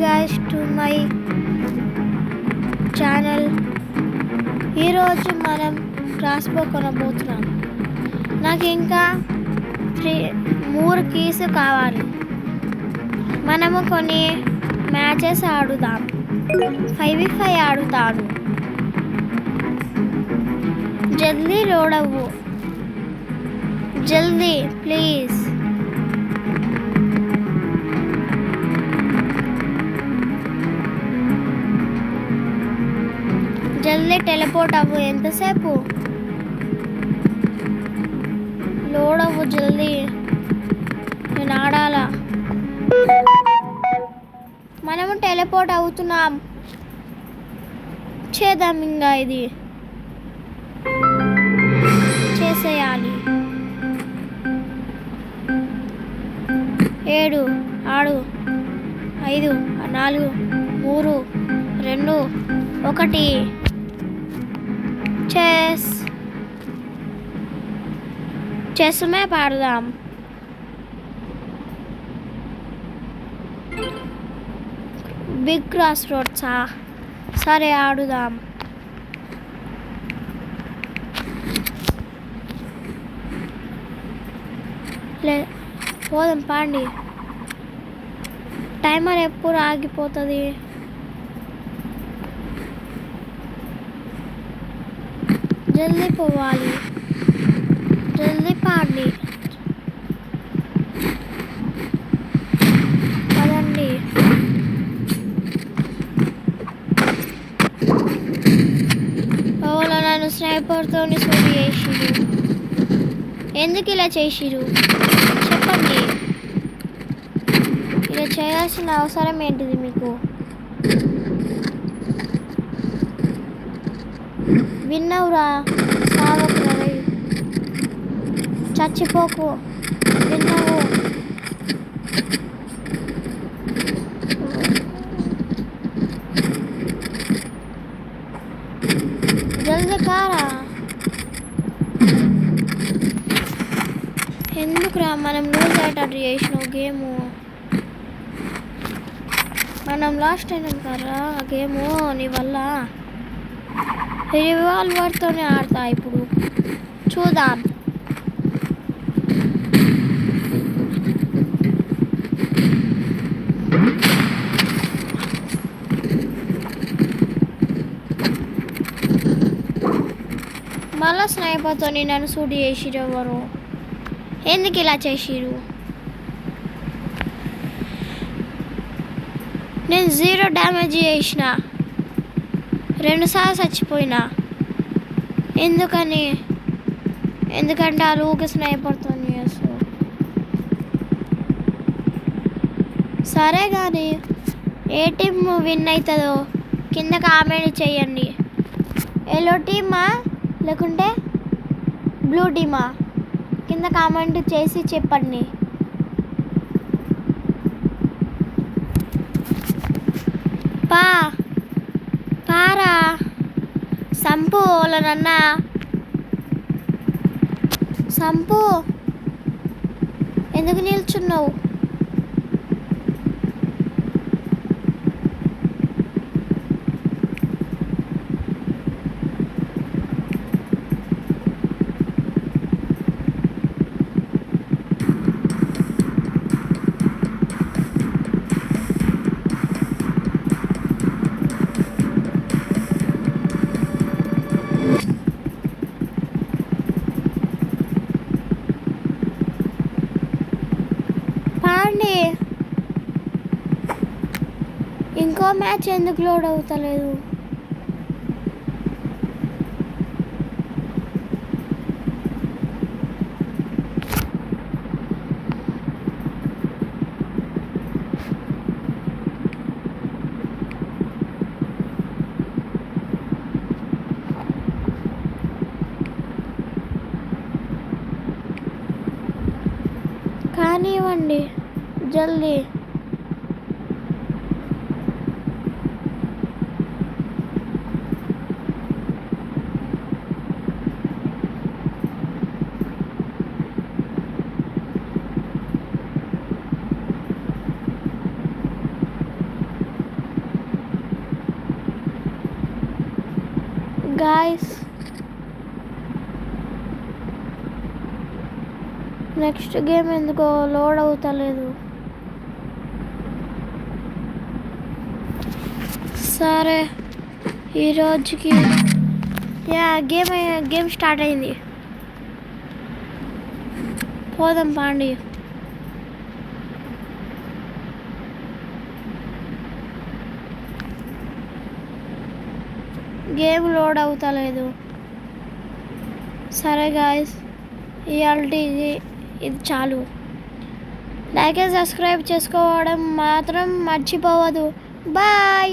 guys to my channel. ఈరోజు మనం క్రాస్బో కొనబోతున్నాం. నాకు ఇంకా 3 కీస్ కావాలి. మనము కొన్ని మ్యాచెస్ ఆడుదాం. 5v5 ఆడుతాడు. జల్దీ లోడ్ అవ్వు, జల్దీ ప్లీజ్. జల్దీ టెలిపోర్ట్ అవ్వు. ఎంతసేపు లోడ్ అవ్వు, జల్దీ. నేను ఆడాలా. మనము టెలిపోర్ట్ అవుతున్నాం. చేద్దాం, ఇంకా ఇది చేసేయాలి. 7 6 5 4 3 2 1. చెస్ మ్యాప్ ఆడదాం. బిగ్ క్రాస్ రోడ్సా? సరే ఆడుదాం. పోదాం పాండి. టైమర్ ఎప్పుడు ఆగిపోతుంది? జల్దీ పోవాలి, జల్దీ పాండి. పదండి. ఓలా నన్ను స్నైపర్తో షూట్ చేసిరు. ఎందుకు ఇలా చేసిరు చెప్పండి. ఇలా చేయాల్సిన అవసరం ఏంటిది మీకు? విన్నావురా? సావకురా, చచ్చిపోకు. విన్నావు? జల్దీ కారా. ఎందుకురా మనం లూజ్ అయ్యేటట్టు చేసినావు గేము? మనం లాస్ట్ అయినాం కదా ఆ గేము నీ వల్ల. రివాల్వర్తోనే ఆడతా ఇప్పుడు. చూద్దాం. మళ్ళా స్నైపర్తో నన్ను షూట్ చేసిరు. ఎవరు? ఎందుకు ఇలా చేసిరు? నేను 0 డ్యామేజ్ చేసిన. 2 సార్లు చచ్చిపోయినా. ఎందుకంటే ఆ రూకి స్నైపర్తో చేస్తారు. సరే కానీ ఏ టీమ్ విన్ అవుతుందో కింద కామెంట్ చేయండి. ఎల్లో టీమా లేకుంటే బ్లూ టీమా? కింద కామెంట్ చేసి చెప్పండి. పారా సంపు. ఓలనన్నా సంపు. ఎందుకు నిల్చున్నావు? ఇంకో మ్యాచ్ ఎందుకు లోడ్ అవుతలేదు? కానివ్వండి జల్దీ. గాయస్ నెక్స్ట్ గేమ్ ఎందుకో లోడ్ అవుతలేదు. సరే ఈరోజుకి గేమ్ స్టార్ట్ అయింది. పోదాం పాండి. గేమ్ లోడ్ అవుతలేదు. సరే గాయస్ ఇవాల్టి ఇది చాలు. లైక్ అండ్ సబ్స్క్రైబ్ చేసుకోవడం మాత్రం మర్చిపోవద్దు. బాయ్.